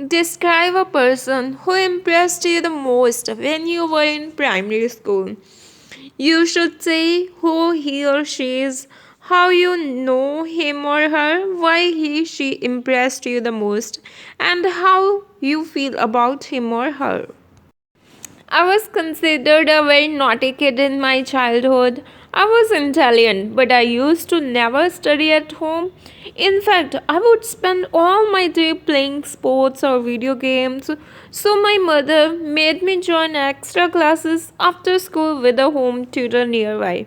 Describe a person who impressed you the most when you were in primary school. You should say who he or she is, how you know him or her, why she impressed you the most, and how you feel about him or her. I was considered a very naughty kid in my childhood. I was intelligent, but I used to never study at home. In fact, I would spend all my day playing sports or video games. So my mother made me join extra classes after school with a home tutor nearby.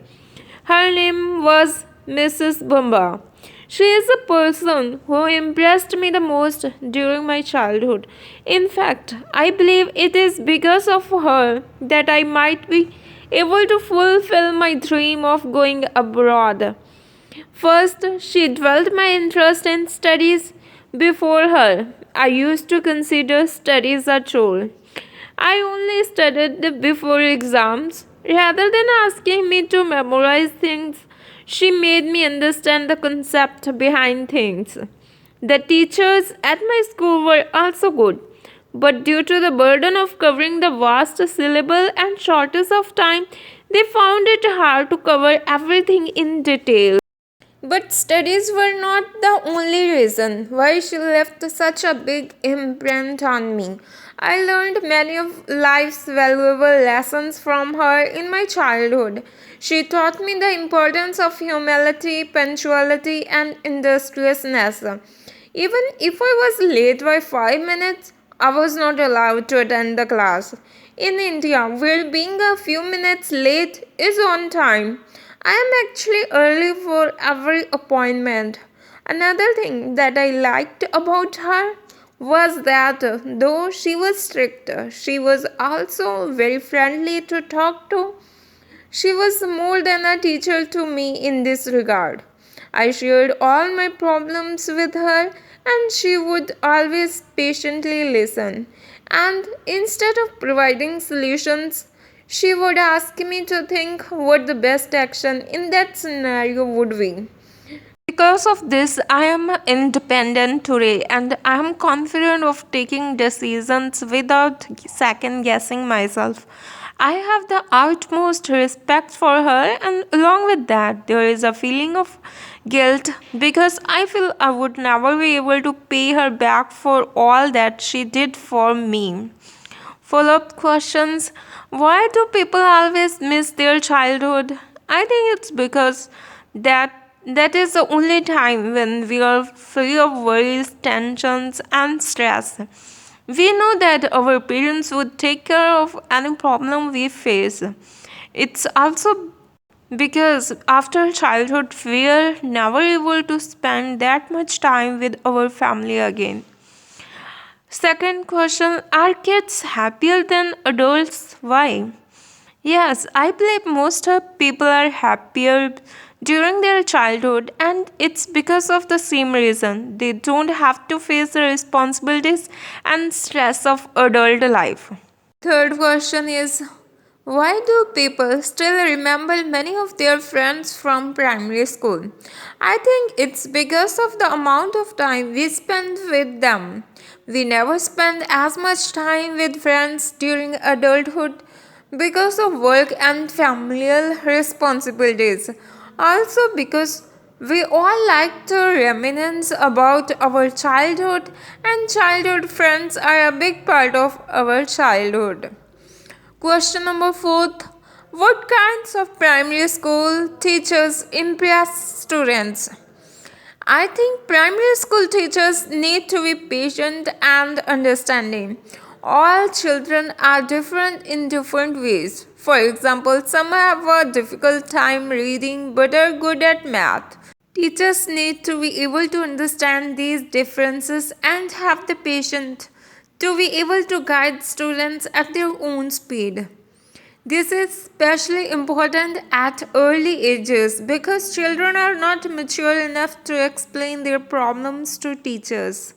Her name was Mrs. Bumba. She is the person who impressed me the most during my childhood. In fact, I believe it is because of her that I might be able to fulfill my dream of going abroad. First, she dwelt my interest in studies. Before her, I used to consider studies a chore. I only studied before exams. Rather than asking me to memorize things, she made me understand the concept behind things. The teachers at my school were also good, but due to the burden of covering the vast syllable and shortage of time, they found it hard to cover everything in detail. But studies were not the only reason why she left such a big imprint on me. I learned many of life's valuable lessons from her in my childhood. She taught me the importance of humility, punctuality, and industriousness. Even if I was late by 5 minutes, I was not allowed to attend the class. In India, where being a few minutes late is on time, I am actually early for every appointment. Another thing that I liked about her was that though she was strict, she was also very friendly to talk to. She was more than a teacher to me in this regard. I shared all my problems with her, and she would always patiently listen. And instead of providing solutions, she would ask me to think what the best action in that scenario would be. Because of this, I am independent today and I am confident of taking decisions without second guessing myself. I have the utmost respect for her, and along with that, there is a feeling of guilt because I feel I would never be able to pay her back for all that she did for me. Follow up questions. Why do people always miss their childhood? I think it's because that is the only time when we are free of worries, tensions, and stress. We know that our parents would take care of any problem we face. It's also because after childhood, we are never able to spend that much time with our family again. Second question. Are kids happier than adults? Why? Yes, I believe most of people are happier during their childhood, and it's because of the same reason. They don't have to face the responsibilities and stress of adult life. Third question is, why do people still remember many of their friends from primary school? I think it's because of the amount of time we spend with them. We never spend as much time with friends during adulthood because of work and familial responsibilities. Also, because we all like to reminisce about our childhood, and childhood friends are a big part of our childhood. Question number fourth. What kinds of primary school teachers impress students? I think primary school teachers need to be patient and understanding. All children are different in different ways. For example, some have a difficult time reading but are good at math. Teachers need to be able to understand these differences and have the patience to be able to guide students at their own speed. This is especially important at early ages because children are not mature enough to explain their problems to teachers.